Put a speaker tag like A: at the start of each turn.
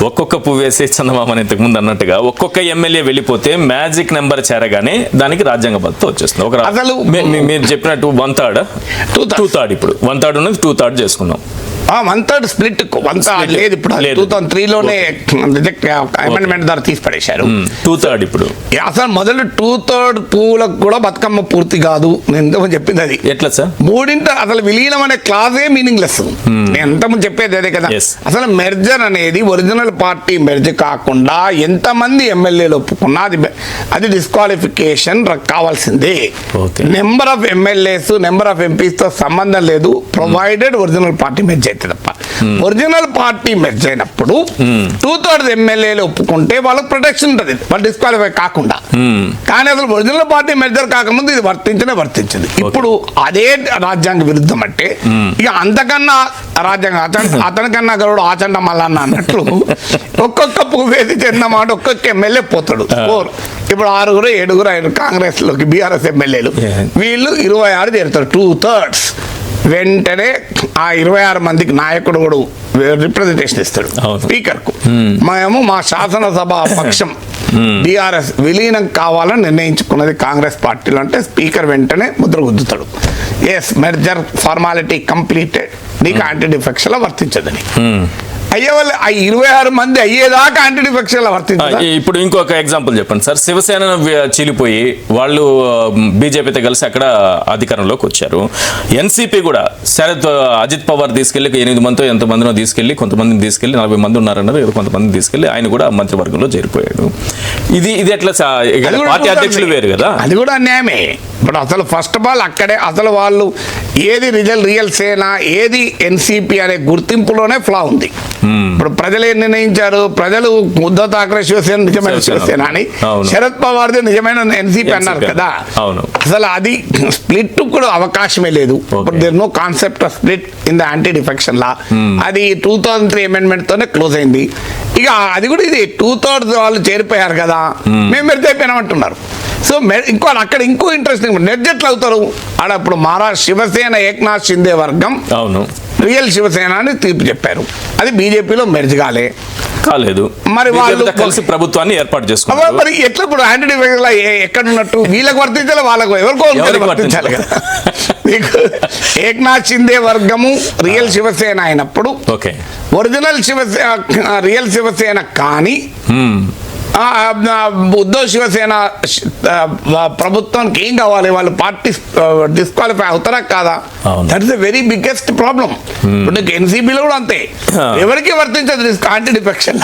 A: ఒక్కొక్క పువ్వు వేసే చందమామని ఇంతకు ముందు అన్నట్టుగా ఒక్కొక్క ఎమ్మెల్యే వెళ్ళిపోతే మ్యాజిక్ నెంబర్ చేరగానే దానికి రాజ్యాంగ బద్దత వచ్చేస్తుంది. ఒక
B: అసలు
A: మీరు చెప్పినట్టు 1/3 2/3 ఇప్పుడు 1/3 ఉన్నది 2/3 చేసుకున్నాం.
B: 1/3 స్ప్లిట్ 1/3 లేదు ఇప్పుడు 2003లోనే అమెండ్మెంట్ ద్వారా తీసి పడేశారు.
A: 2/3 ఇప్పుడు
B: అసలు మొదలు 2/3 పువ్వులకు కూడా బతుకమ్మ పూర్తి కాదు. నేను ఇంతకుముందు చెప్పింది అది
A: ఎట్లా సార్,
B: మూడింట అసలు విలీనం అనే క్లాజే మీనింగ్లెస్. నేను ఎంతమంది చెప్పేది అదే కదా. అసలు మెర్జర్ అనేది ఒరిజినల్ పార్టీ మెర్జ్ కాకుండా ఎంతమంది ఎమ్మెల్యేలు ఒప్పుకున్నా అది డిస్క్వాలిఫికేషన్ కావాల్సిందే. Number of MLAs number of MPs తో సంబంధం లేదు, ప్రొవైడెడ్ ఒరిజినల్ పార్టీ మెర్జ్ అయితే తప్ప. ఒరిజినల్ పార్టీ మెర్జ్ అయినప్పుడు 2/3 ఎమ్మెల్యేలు ఒప్పుకుంటే వాళ్ళకి ప్రొటెక్షన్ ఉంటుంది, వాళ్ళు డిస్క్వాలిఫై కాకుండా. కానీ అసలు ఒరిజినల్ పార్టీ మెర్జర్ కాకముందు ఇది వర్తించింది. ఇప్పుడు అదే రాజ్యాంగ విరుద్ధం అంటే ఇక అంతకన్నా రాజ్యాంగం అతనికన్నా గరుడు ఆచండ మల్లన్న అన్నట్లు ఒక్కొక్క పువ్వేది చెందమాట ఒక్కొక్క ఎమ్మెల్యే పోతాడు. ఇప్పుడు 6 7 కాంగ్రెస్ లోకి బీఆర్ఎస్ ఎమ్మెల్యేలు, వీళ్ళు 26 చేరుతారు. 2/3 వెంటనే ఆ 26 మందికి నాయకుడు కూడా రిప్రజెంటేషన్ ఇస్తాడు స్పీకర్ కు. మేము మా శాసనసభ పక్షం బీఆర్ఎస్ విలీనం కావాలని నిర్ణయించుకున్నది కాంగ్రెస్ పార్టీలో అంటే స్పీకర్ వెంటనే Mudra గుద్దుతాడు. Yes merger formality completed, నీకు యాంటీ డిఫెక్షన్ వర్తించదని. అయ్యేవాళ్ళు 26 మంది అయ్యేదాకా యాంటీ డిఫెక్షన్ వర్తించారు.
A: ఇప్పుడు ఇంకొక ఎగ్జాంపుల్ చెప్పండి సార్. శివసేన చీలిపోయి వాళ్ళు బీజేపీతో కలిసి అక్కడ అధికారంలోకి వచ్చారు. ఎన్సీపీ కూడా అజిత్ పవార్ తీసుకెళ్లి 8 మందితో ఎంతమందినో తీసుకెళ్లి కొంతమందిని తీసుకెళ్లి 40 మంది ఉన్నారన్నారు, కొంతమందిని తీసుకెళ్లి ఆయన కూడా మంత్రివర్గంలో చేరిపోయాడు. ఇది ఎట్లా పార్టీ అధ్యక్షులు వేరు కదా,
B: అది కూడా అన్యాయమే. ఇప్పుడు అసలు ఫస్ట్ ఆఫ్ ఆల్ అక్కడే అసలు వాళ్ళు ఏది రియల్ సేన ఏది ఎన్సీపీ అనే గుర్తింపులోనే ఫ్లా ఉంది. ఇప్పుడు ప్రజలు ఏం నిర్ణయించారు, ప్రజలు ఉద్ధవ్ థాకరే శివసేన నిజమైన శివసేన అని, శరద్ పవార్ది నిజమైన ఎన్సీపీ అన్నారు కదా. అసలు అది స్ప్లిట్ కూడా అవకాశమే లేదు. There no concept of split in the anti defection law. అది 2003 అమెండ్మెంట్ తోనే క్లోజ్ అయింది. ఇక అది కూడా ఇది 2/3 వాళ్ళు చేరిపోయారు కదా, మేము మెర్జ్ అయిపోయినామంటున్నారు. సో అక్కడ ఇంకో ఇంట్రెస్టింగ్ మెర్జ్ ఎట్లా అవుతారు ఆడ. ఇప్పుడు మహారాష్ట్ర శివసేన ఏక్నాథ్ షిందే వర్గం రియల్ శివసేన అని తీర్పు చెప్పారు. అది బీజేపీలో మెర్జ్ కాలేదు. మరి వాళ్ళు
A: కలిసి ప్రభుత్వాన్ని ఏర్పాటు చేసుకున్నారు.
B: మరి ఎట్లా ఇప్పుడు యాంటీ డిఫెక్షన్ ఎక్కడ ఉన్నట్టు వీళ్ళకి వర్తించాలి, వాళ్ళకు ఎవరికో వర్తించాలి కదా. మీకు ఏక్నాథ్ షిందే వర్గము రియల్ శివసేన అయినప్పుడు ఒరిజినల్ రియల్ శివసేన కానీ ఉద్ధవ్ శివసేన ప్రభుత్వానికి ఏం కావాలి, వాళ్ళు పార్టీ డిస్క్వాలిఫై అవుతారా కాదా? That is the very biggest problem. ఇప్పుడు ఎన్సీబీలో కూడా అంతే, ఎవరికి వర్తించదు యాంటీ డిఫెక్షన్.